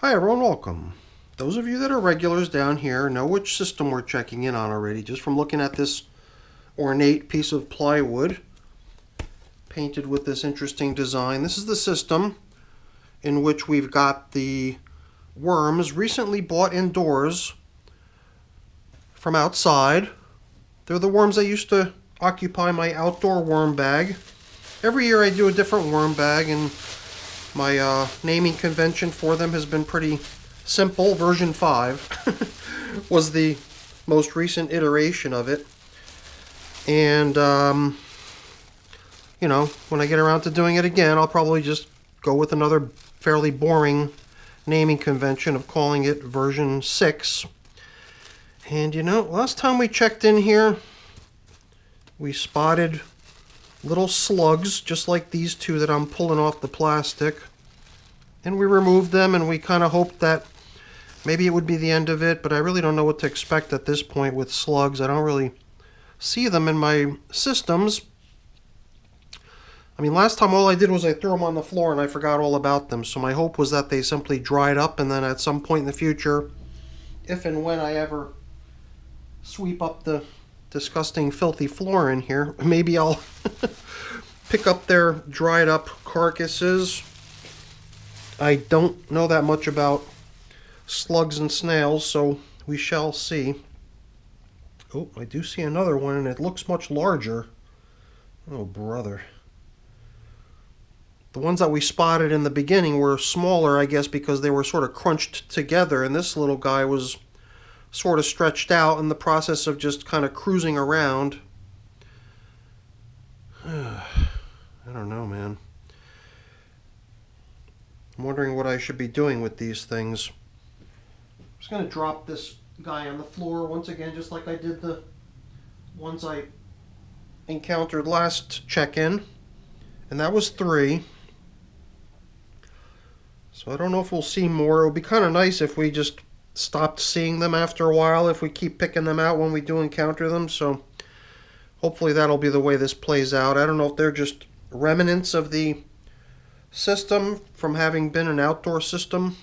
Hi everyone, welcome. Those of you that are regulars down here know which system we're checking in on already, just from looking at this ornate piece of plywood painted with this interesting design. This is the system in which we've got the worms recently bought indoors from outside. They're the worms that used to occupy my outdoor worm bag. Every year I do a different worm bag, and my naming convention for them has been pretty simple. Version 5 was the most recent iteration of it. And, when I get around to doing it again, I'll probably just go with another fairly boring naming convention of calling it version 6. And, last time we checked in here, we spotted little slugs, just like these two that I'm pulling off the plastic. And we removed them, and we kind of hoped that maybe it would be the end of it, but I really don't know what to expect at this point with slugs. I don't really see them in my systems. I mean, last time all I did was I threw them on the floor and I forgot all about them, so my hope was that they simply dried up, and then at some point in the future, if and when I ever sweep up the disgusting filthy floor in here, maybe I'll pick up their dried up carcasses. I don't know that much about slugs and snails, so we shall see. Oh, I do see another one, and it looks much larger. Oh, brother. The ones that we spotted in the beginning were smaller, I guess, because they were sort of crunched together, and this little guy was sort of stretched out in the process of just kind of cruising around. I don't know, man. I'm wondering what I should be doing with these things. I'm just going to drop this guy on the floor once again, just like I did the ones I encountered last check-in. And that was 3. So I don't know if we'll see more. It would be kind of nice if we just stopped seeing them after a while, if we keep picking them out when we do encounter them. So hopefully that'll be the way this plays out. I don't know if they're just remnants of the system from having been an outdoor system.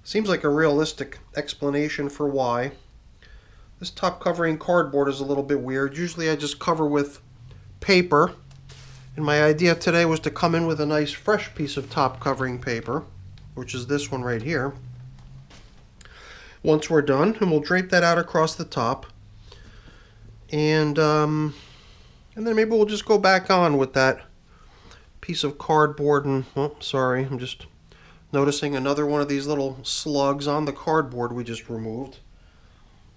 Seems like a realistic explanation for why. This top covering cardboard is a little bit weird. Usually I just cover with paper, and my idea today was to come in with a nice fresh piece of top covering paper, which is this one right here. Once we're done, and we'll drape that out across the top, and then maybe we'll just go back on with that piece of cardboard. And sorry, I'm just noticing another one of these little slugs on the cardboard we just removed.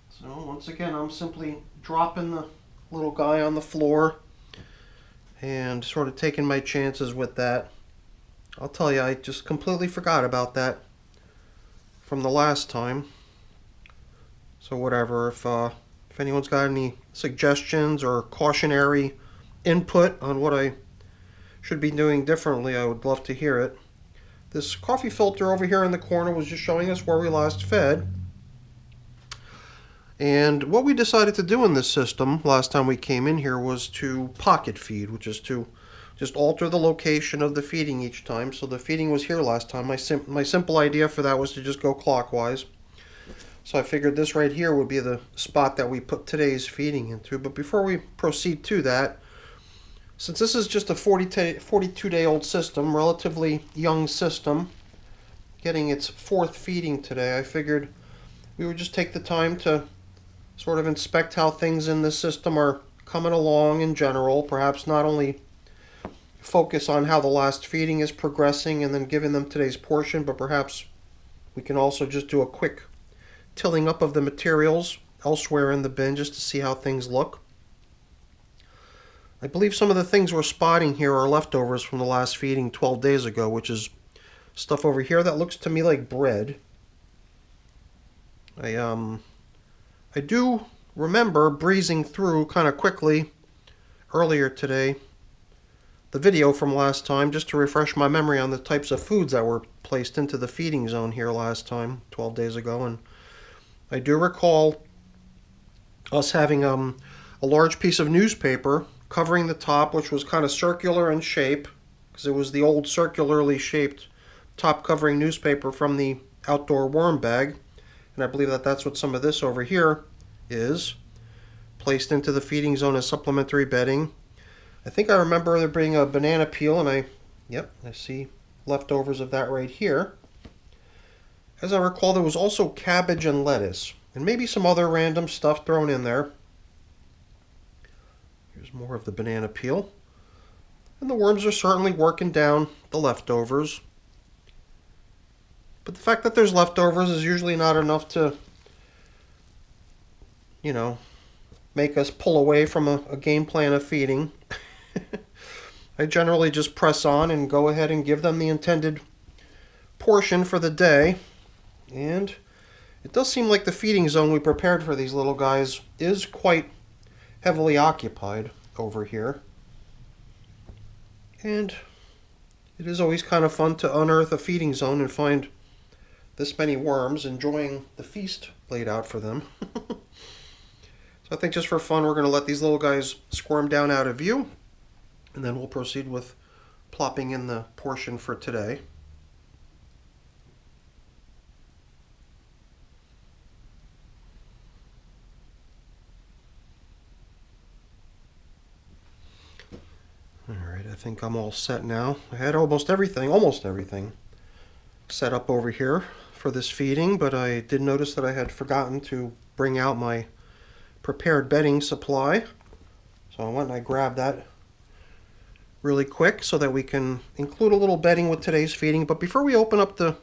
So once again, I'm simply dropping the little guy on the floor and sort of taking my chances with that. I'll tell you, I just completely forgot about that from the last time. So whatever, if anyone's got any suggestions or cautionary input on what I should be doing differently, I would love to hear it. This coffee filter over here in the corner was just showing us where we last fed. And what we decided to do in this system last time we came in here was to pocket feed, which is to just alter the location of the feeding each time. So the feeding was here last time. My simple idea for that was to just go clockwise. So I figured this right here would be the spot that we put today's feeding into. But before we proceed to that, since this is just a 42-day-old system, relatively young system, getting its 4th feeding today, I figured we would just take the time to sort of inspect how things in this system are coming along in general. Perhaps not only focus on how the last feeding is progressing and then giving them today's portion, but perhaps we can also just do a quick tilling up of the materials elsewhere in the bin just to see how things look. I believe some of the things we're spotting here are leftovers from the last feeding 12 days ago, which is stuff over here that looks to me like bread. I do remember breezing through kind of quickly earlier today the video from last time, just to refresh my memory on the types of foods that were placed into the feeding zone here last time, 12 days ago. And I do recall us having a large piece of newspaper covering the top, which was kind of circular in shape, because it was the old circularly shaped top covering newspaper from the outdoor worm bag, and I believe that that's what some of this over here is, placed into the feeding zone as supplementary bedding. I think I remember there being a banana peel, and I see leftovers of that right here. As I recall, there was also cabbage and lettuce, and maybe some other random stuff thrown in there. Here's more of the banana peel. And the worms are certainly working down the leftovers. But the fact that there's leftovers is usually not enough to, make us pull away from a game plan of feeding. I generally just press on and go ahead and give them the intended portion for the day. And it does seem like the feeding zone we prepared for these little guys is quite heavily occupied over here. And it is always kind of fun to unearth a feeding zone and find this many worms enjoying the feast laid out for them. So I think just for fun, we're going to let these little guys squirm down out of view, and then we'll proceed with plopping in the portion for today. Alright, I think I'm all set now. I had almost everything set up over here for this feeding, but I did notice that I had forgotten to bring out my prepared bedding supply. So I went and I grabbed that really quick so that we can include a little bedding with today's feeding. But before we open up the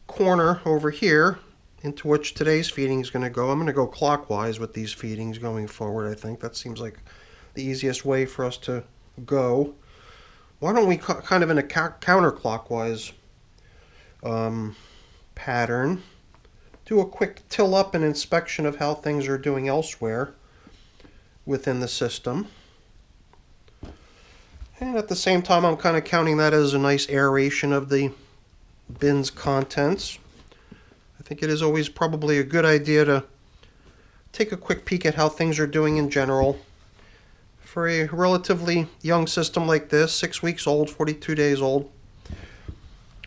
corner over here into which today's feeding is going to go, I'm going to go clockwise with these feedings going forward. I think that seems like the easiest way for us to go. Why don't we kind of in a counterclockwise pattern do a quick till up and inspection of how things are doing elsewhere within the system. And at the same time, I'm kind of counting that as a nice aeration of the bin's contents. I think it is always probably a good idea to take a quick peek at how things are doing in general. For a relatively young system like this, 6 weeks old, 42 days old,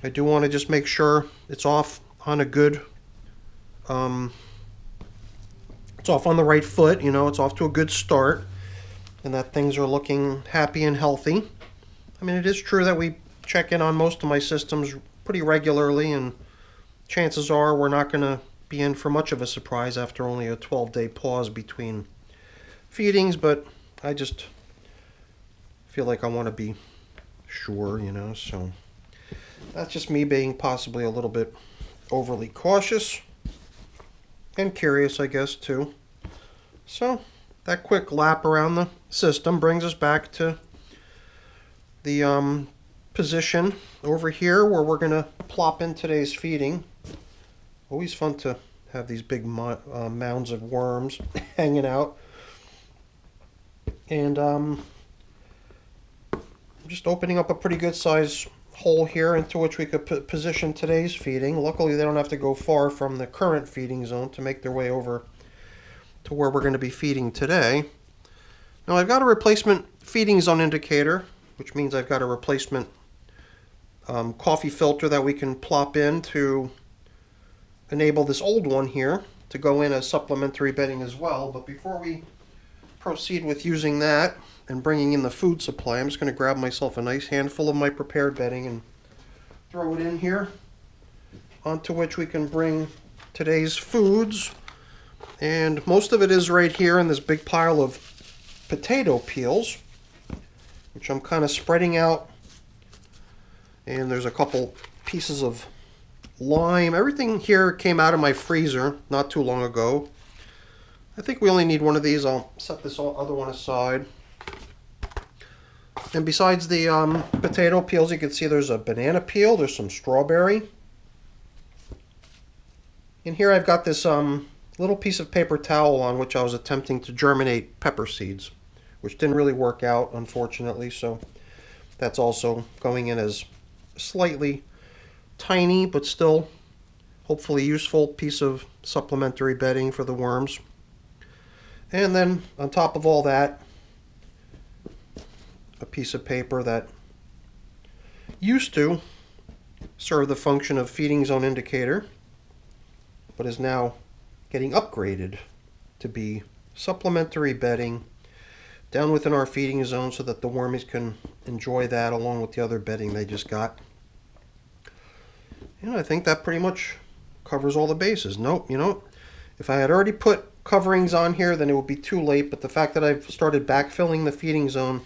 I do want to just make sure it's off on a good, it's off on the right foot, it's off to a good start, and that things are looking happy and healthy. I mean, it is true that we check in on most of my systems pretty regularly, and chances are we're not going to be in for much of a surprise after only a 12-day pause between feedings, but I just feel like I want to be sure, so that's just me being possibly a little bit overly cautious and curious, I guess, too. So that quick lap around the system brings us back to the position over here where we're going to plop in today's feeding. Always fun to have these big mounds of worms hanging out. And I'm just opening up a pretty good size hole here into which we could position today's feeding. Luckily, they don't have to go far from the current feeding zone to make their way over to where we're going to be feeding today. Now, I've got a replacement feeding zone indicator, which means I've got a replacement coffee filter that we can plop in to enable this old one here to go in as supplementary bedding as well. But before we proceed with using that and bringing in the food supply, I'm just going to grab myself a nice handful of my prepared bedding and throw it in here, onto which we can bring today's foods. And most of it is right here in this big pile of potato peels, which I'm kind of spreading out. And there's a couple pieces of lime. Everything here came out of my freezer not too long ago. I think we only need one of these. I'll set this other one aside. And besides the potato peels, you can see there's a banana peel, there's some strawberry. In here I've got this little piece of paper towel on which I was attempting to germinate pepper seeds, which didn't really work out, unfortunately, so that's also going in as a slightly tiny but still hopefully useful piece of supplementary bedding for the worms. And then on top of all that, a piece of paper that used to served the function of feeding zone indicator, but is now getting upgraded to be supplementary bedding down within our feeding zone so that the wormies can enjoy that along with the other bedding they just got. And I think that pretty much covers all the bases. Nope, you know, if I had already put coverings on here, then it would be too late, but the fact that I've started backfilling the feeding zone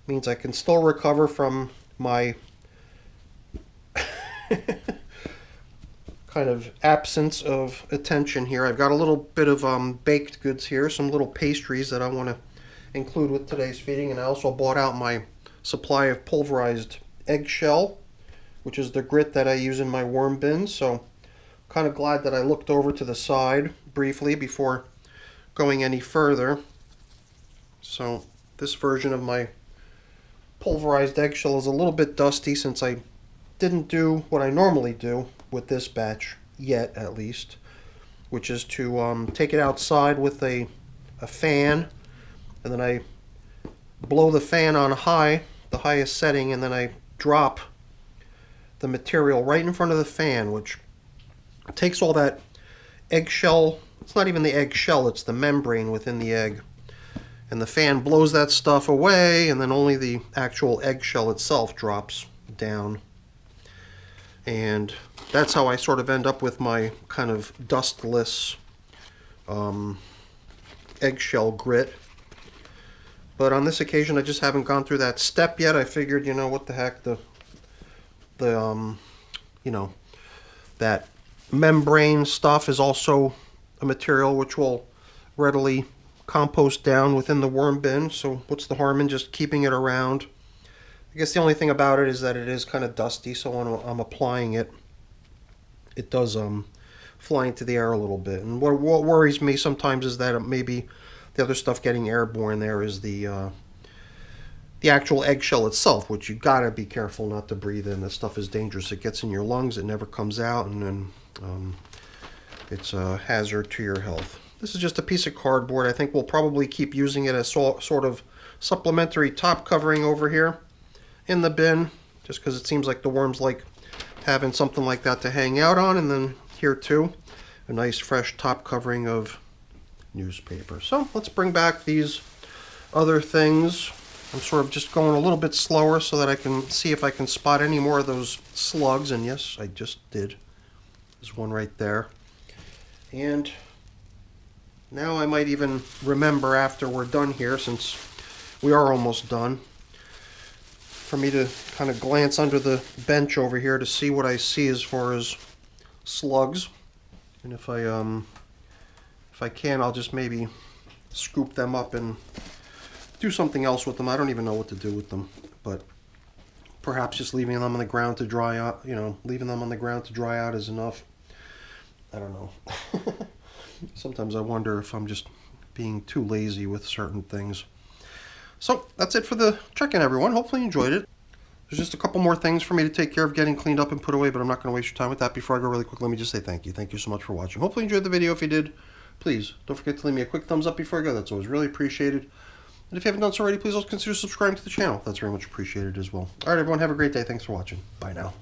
means I can still recover from my kind of absence of attention here. I've got a little bit of baked goods here, some little pastries that I want to include with today's feeding, and I also bought out my supply of pulverized eggshell, which is the grit that I use in my worm bins. So kind of glad that I looked over to the side briefly before going any further. So this version of my pulverized eggshell is a little bit dusty since I didn't do what I normally do with this batch yet, at least, which is to take it outside with a fan, and then I blow the fan on high, the highest setting, and then I drop the material right in front of the fan, which takes all that eggshell. It's not even the eggshell, it's the membrane within the egg, and the fan blows that stuff away, and then only the actual eggshell itself drops down. And that's how I sort of end up with my kind of dustless eggshell grit. But on this occasion, I just haven't gone through that step yet. I figured, you know, what the heck, you know, that membrane stuff is also a material which will readily compost down within the worm bin. So what's the harm in just keeping it around? I guess the only thing about it is that it is kind of dusty, so when I'm applying it, it does fly into the air a little bit. And what worries me sometimes is that maybe the other stuff getting airborne there is the actual eggshell itself, which you gotta be careful not to breathe in. This stuff is dangerous. It gets in your lungs, it never comes out, and then it's a hazard to your health. This is just a piece of cardboard. I think we'll probably keep using it as sort of supplementary top covering over here in the bin, just because it seems like the worms like having something like that to hang out on. And then here too, a nice fresh top covering of newspaper. So let's bring back these other things. I'm sort of just going a little bit slower so that I can see if I can spot any more of those slugs, and yes, I just did. There's one right there. And now I might even remember after we're done here, since we are almost done, for me to kind of glance under the bench over here to see what I see as far as slugs. And if I can, I'll just maybe scoop them up and do something else with them. I don't even know what to do with them, but perhaps just leaving them on the ground to dry out, you know, leaving them on the ground to dry out is enough. I don't know. Sometimes I wonder if I'm just being too lazy with certain things. So that's it for the check-in, everyone. Hopefully you enjoyed it. There's just a couple more things for me to take care of getting cleaned up and put away, but I'm not going to waste your time with that. Before I go really quick, let me just say thank you. Thank you so much for watching. Hopefully you enjoyed the video. If you did, please don't forget to leave me a quick thumbs up before I go. That's always really appreciated. And if you haven't done so already, please also consider subscribing to the channel. That's very much appreciated as well. All right, everyone, have a great day. Thanks for watching. Bye now.